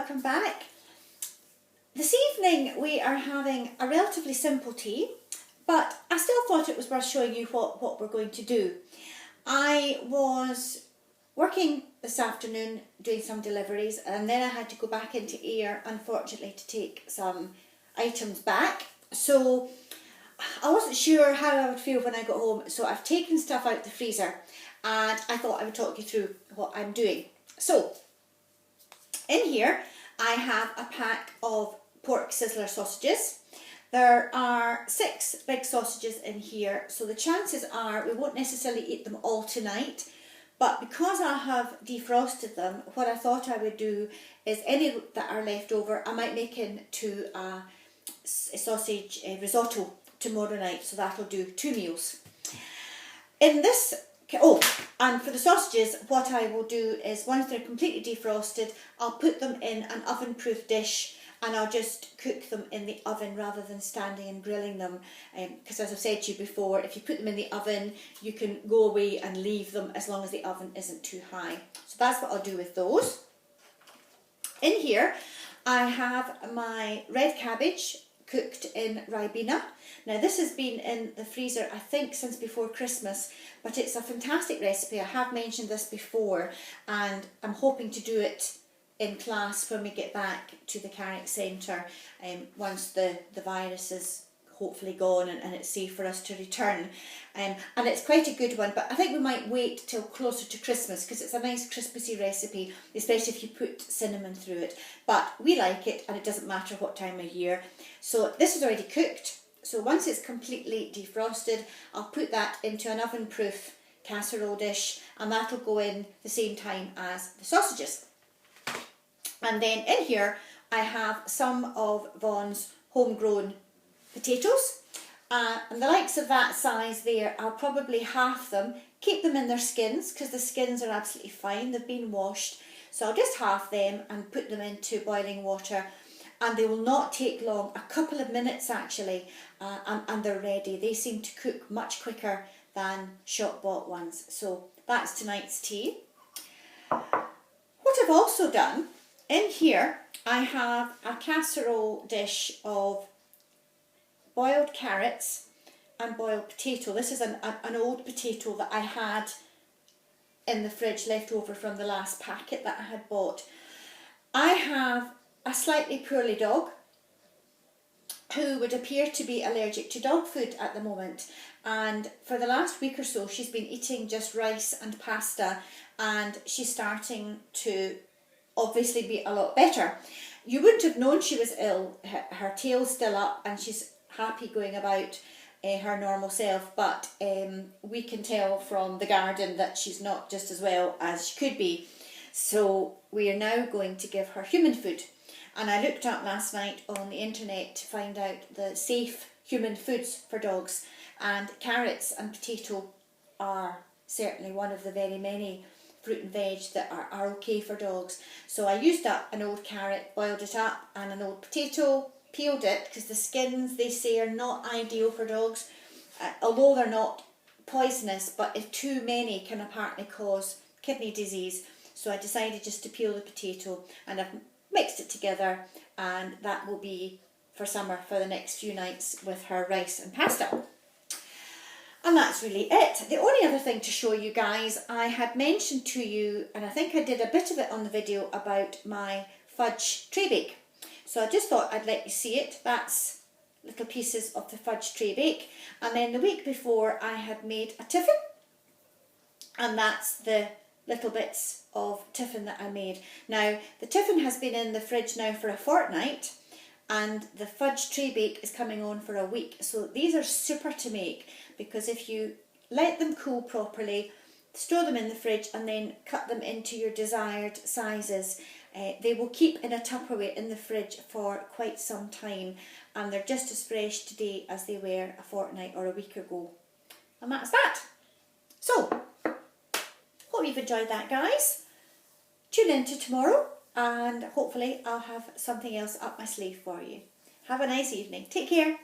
welcome back. This evening we are having a relatively simple tea, but I still thought it was worth showing you what we're going to do. I was working this afternoon doing some deliveries, and then I had to go back into air, unfortunately, to take some items back. So I wasn't sure how I would feel when I got home, so I've taken stuff out the freezer and I thought I would talk you through what I'm doing. So in here I have a pack of pork sizzler sausages. There are 6 big sausages in here, so the chances are we won't necessarily eat them all tonight, but because I have defrosted them, what I thought I would do is any that are left over I might make into a sausage risotto tomorrow night, so that'll do 2 meals. In this, and for the sausages, what I will do is once they're completely defrosted, I'll put them in an oven-proof dish and I'll just cook them in the oven rather than standing and grilling them, because as I've said to you before, if you put them in the oven you can go away and leave them as long as the oven isn't too high. So that's what I'll do with those. In here I have my red cabbage cooked in ribena. Now this has been in the freezer I think since before Christmas, but it's a fantastic recipe. I have mentioned this before and I'm hoping to do it in class when we get back to the Carrick Centre, once the virus is hopefully gone and it's safe for us to return. And it's quite a good one, but I think we might wait till closer to Christmas because it's a nice Christmassy recipe, especially if you put cinnamon through it. But we like it and it doesn't matter what time of year. So this is already cooked. So once it's completely defrosted, I'll put that into an oven-proof casserole dish and that'll go in the same time as the sausages. And then in here I have some of Vaughan's homegrown potatoes, and the likes of that size there, I'll probably half them, keep them in their skins because the skins are absolutely fine, they've been washed, so I'll just half them and put them into boiling water, and they will not take long, a couple of minutes actually, and they're ready. They seem to cook much quicker than shop bought ones. So that's tonight's tea. What I've also done, in here I have a casserole dish of boiled carrots and boiled potato. This is an old potato that I had in the fridge left over from the last packet that I had bought. I have a slightly poorly dog who would appear to be allergic to dog food at the moment, and for the last week or so she's been eating just rice and pasta and she's starting to obviously be a lot better. You wouldn't have known she was ill. Her tail's still up and she's happy going about her normal self, but we can tell from the garden that she's not just as well as she could be. So we are now going to give her human food, and I looked up last night on the internet to find out the safe human foods for dogs, and carrots and potato are certainly one of the very many fruit and veg that are okay for dogs. So I used up an old carrot, boiled it up, and an old potato, peeled it because the skins they say are not ideal for dogs, although they're not poisonous, but if too many can apparently cause kidney disease. So I decided just to peel the potato and I've mixed it together, and that will be for summer for the next few nights with her rice and pasta. And that's really it. The only other thing to show you guys, I had mentioned to you, and I think I did a bit of it on the video, about my fudge tray bake. So I just thought I'd let you see it. That's little pieces of the fudge tray bake. And then the week before I had made a tiffin, and that's the little bits of tiffin that I made. Now the tiffin has been in the fridge now for a fortnight, and the fudge tray bake is coming on for a week. So these are super to make, because if you let them cool properly, store them in the fridge and then cut them into your desired sizes, they will keep in a Tupperware in the fridge for quite some time, and they're just as fresh today as they were a fortnight or a week ago. And that's that. So, hope you've enjoyed that, guys. Tune in to tomorrow and hopefully I'll have something else up my sleeve for you. Have a nice evening. Take care.